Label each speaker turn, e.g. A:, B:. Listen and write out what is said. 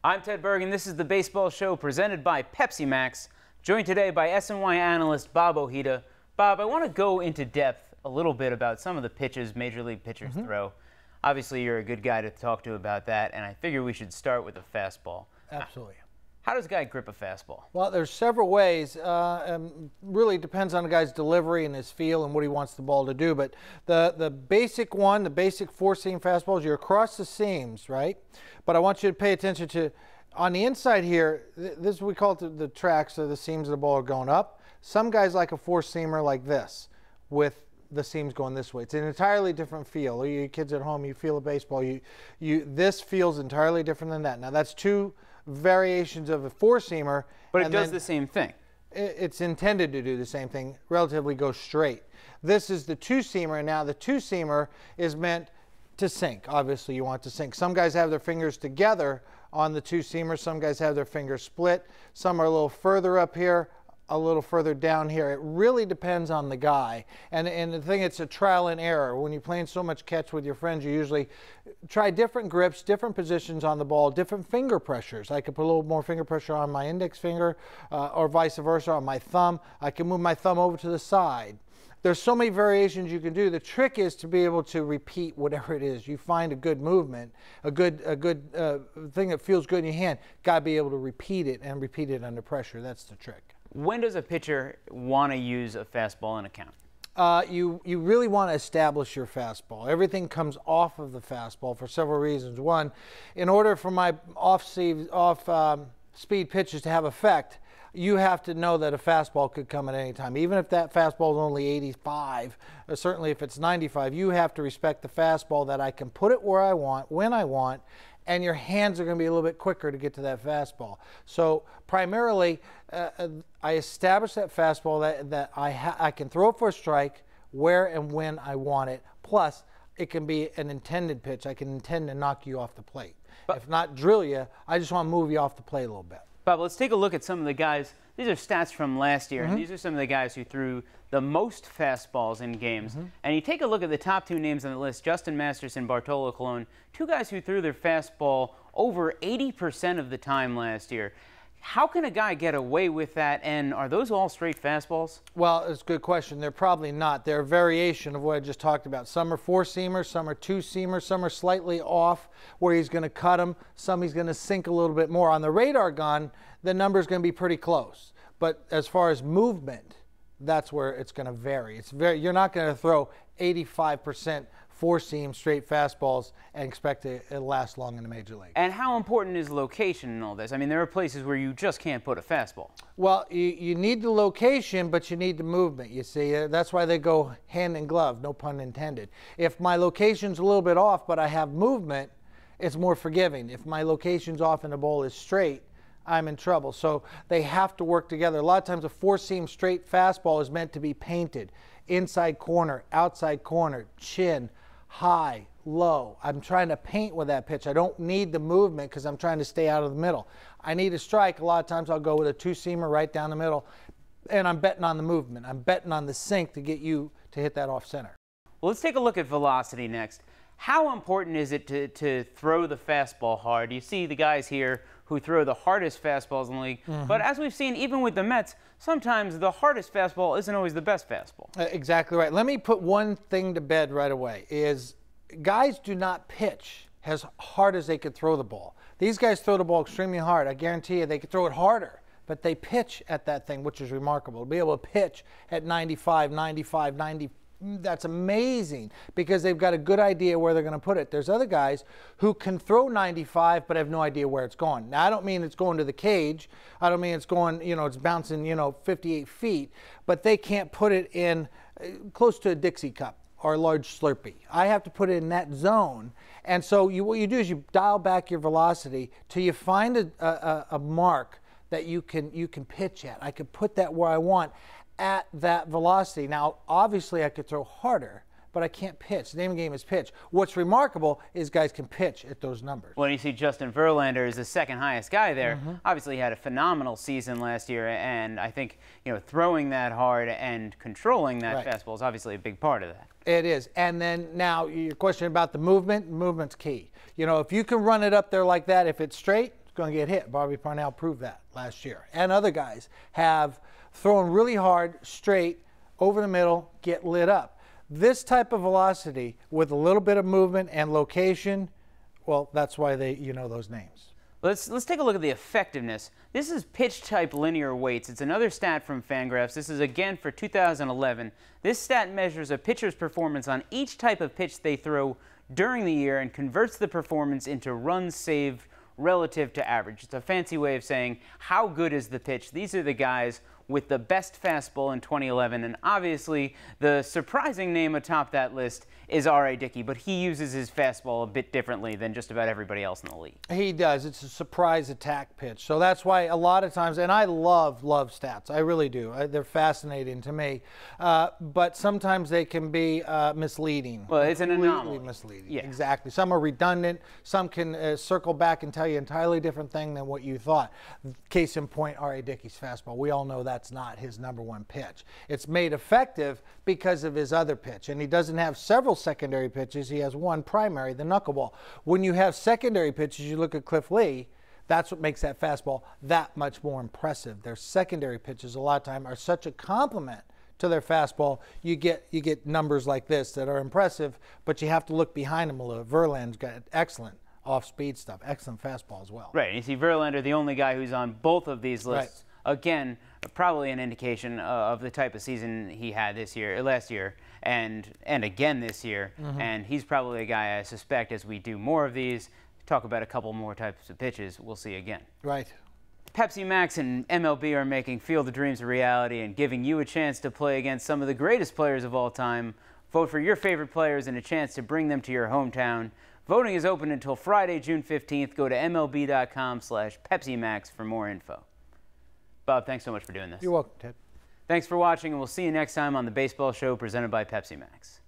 A: I'm Ted Berg, and this is the Baseball Show presented by Pepsi Max, joined today by SNY analyst Bob Ojeda. Bob, I want to go into depth a little bit about some of the pitches Major League pitchers throw. Obviously, you're a good guy to talk to about that, and I figure we should start with a fastball.
B: Absolutely.
A: How does a guy grip a fastball?
B: Well, there's several ways. Really depends on the guy's delivery and his feel and what he wants the ball to do. But the basic one, the basic four-seam fastball is you're across the seams, right? But I want you to pay attention to, on the inside here, this is what we call it the tracks, so the seams of the ball are going up. Some guys like a four-seamer like this with the seams going this way. It's an entirely different feel. You kids at home, you feel a baseball. This feels entirely different than that. Now, that's two variations of a four-seamer.
A: But it does the same thing.
B: It's intended to do the same thing, relatively go straight. This is the two-seamer, and now the two-seamer is meant to sink. Obviously, you want to sink. Some guys have their fingers together on the two-seamer. Some guys have their fingers split. Some are a little further up here, a little further down here. It really depends on the guy. And the thing, it's a trial and error. When you're playing so much catch with your friends, you usually try different grips, different positions on the ball, different finger pressures. I could put a little more finger pressure on my index finger or vice versa on my thumb. I can move my thumb over to the side. There's so many variations you can do. The trick is to be able to repeat whatever it is. You find a good movement, a good thing that feels good in your hand. Got to be able to repeat it and repeat it under pressure. That's the trick.
A: When does a pitcher want to use a fastball in a count?
B: You really want to establish your fastball. Everything comes off of the fastball for several reasons. One, in order for my off-speed pitches to have effect, you have to know that a fastball could come at any time. Even if that fastball is only 85, certainly if it's 95, you have to respect the fastball, that I can put it where I want, when I want, and your hands are going to be a little bit quicker to get to that fastball. So primarily, I establish that fastball that I can throw it for a strike where and when I want it. Plus, it can be an intended pitch. I can intend to knock you off the plate. But if not drill you, I just want to move you off the plate a little bit.
A: Bob, let's take a look at some of the guys. These are stats from last year, and these are some of the guys who threw the most fastballs in games. And you take a look at the top two names on the list, Justin Masterson, Bartolo Colon, two guys who threw their fastball over 80% of the time last year. How can a guy get away with that, and are those all straight fastballs? Well,
B: it's a good question. They're probably not. They're a variation of what I just talked about. Some are four-seamers, some are two-seamers, some are slightly off where he's going to cut them, some he's going to sink a little bit more. On the radar gun, the number's going to be pretty close. But as far as movement, that's where it's going to vary. You're not going to throw 85% four-seam straight fastballs and expect it to last long in the major league.
A: And how important is location in all this? I mean, there are places where you just can't put a fastball.
B: Well, you need the location, but you need the movement, you see. That's why they go hand in glove, no pun intended. If my location's a little bit off, but I have movement, it's more forgiving. If my location's off and the ball is straight, I'm in trouble. So they have to work together. A lot of times a four-seam straight fastball is meant to be painted. Inside corner, outside corner, chin, high, low. I'm trying to paint with that pitch. I don't need the movement because I'm trying to stay out of the middle. I need a strike. A lot of times I'll go with a two-seamer right down the middle, and I'm betting on the movement. I'm betting on the sink to get you to hit that off center.
A: Well, let's take a look at velocity next. How important is it to throw the fastball hard? You see the guys here who throw the hardest fastballs in the league. But as we've seen, even with the Mets, sometimes the hardest fastball isn't always the best fastball.
B: Exactly right. Let me put one thing to bed right away, is guys do not pitch as hard as they could throw the ball. These guys throw the ball extremely hard. I guarantee you they could throw it harder, but they pitch at that thing, which is remarkable. To be able to pitch at 95, 95, 90, that's amazing because they've got a good idea where they're going to put it. There's other guys who can throw 95 but have no idea where it's going. Now, I don't mean it's going to the cage. I don't mean it's going, it's bouncing, 58 feet, but they can't put it in close to a Dixie cup or a large Slurpee. I have to put it in that zone. And so what you do is you dial back your velocity till you find a mark that you can pitch at. I could put that where I want at that velocity. Now, obviously, I could throw harder, but I can't pitch. The name of the game is pitch. What's remarkable is guys can pitch at those numbers.
A: Well, you see Justin Verlander is the second highest guy there. Obviously, he had a phenomenal season last year, and I think throwing that hard and controlling that fastball is obviously a big part of that.
B: It is. And then now your question about the movement, movement's key. If you can run it up there like that, if it's straight, is going to get hit. Bobby Parnell proved that last year. And other guys have thrown really hard, straight, over the middle, get lit up. This type of velocity with a little bit of movement and location, well, that's why you know those names.
A: Let's take a look at the effectiveness. This is pitch type linear weights. It's another stat from Fangraphs. This is again for 2011. This stat measures a pitcher's performance on each type of pitch they throw during the year and converts the performance into runs saved relative to average. It's a fancy way of saying how good is the pitch. These are the guys with the best fastball in 2011, and obviously the surprising name atop that list is R.A. Dickey, but he uses his fastball a bit differently than just about everybody else in the league.
B: He does. It's a surprise attack pitch. So that's why a lot of times, and I love stats. I really do. They're fascinating to me. But sometimes they can be misleading.
A: Well, it's an anomaly.
B: Misleading.
A: Yeah.
B: Exactly. Some are redundant. Some can circle back and tell you an entirely different thing than what you thought. Case in point, R.A. Dickey's fastball. We all know that's not his #1 pitch. It's made effective because of his other pitch, and he doesn't have several secondary pitches. He has one primary, the knuckleball. When you have secondary pitches, you look at Cliff Lee, that's what makes that fastball that much more impressive. Their secondary pitches a lot of time are such a compliment to their fastball. You get numbers like this that are impressive, but you have to look behind them a little. Verlander's got excellent off-speed stuff, excellent fastball as well.
A: Right, and you see Verlander, the only guy who's on both of these lists. Right. Again, probably an indication of the type of season he had last year, and again this year. And he's probably a guy I suspect, as we do more of these, talk about a couple more types of pitches, we'll see again.
B: Right.
A: Pepsi Max and MLB are making Field of Dreams a reality and giving you a chance to play against some of the greatest players of all time. Vote for your favorite players and a chance to bring them to your hometown. Voting is open until Friday, June 15th. Go to MLB.com/Pepsi Max for more info. Bob, thanks so much for doing this.
B: You're welcome, Ted.
A: Thanks for watching, and we'll see you next time on the Baseball Show presented by Pepsi Max.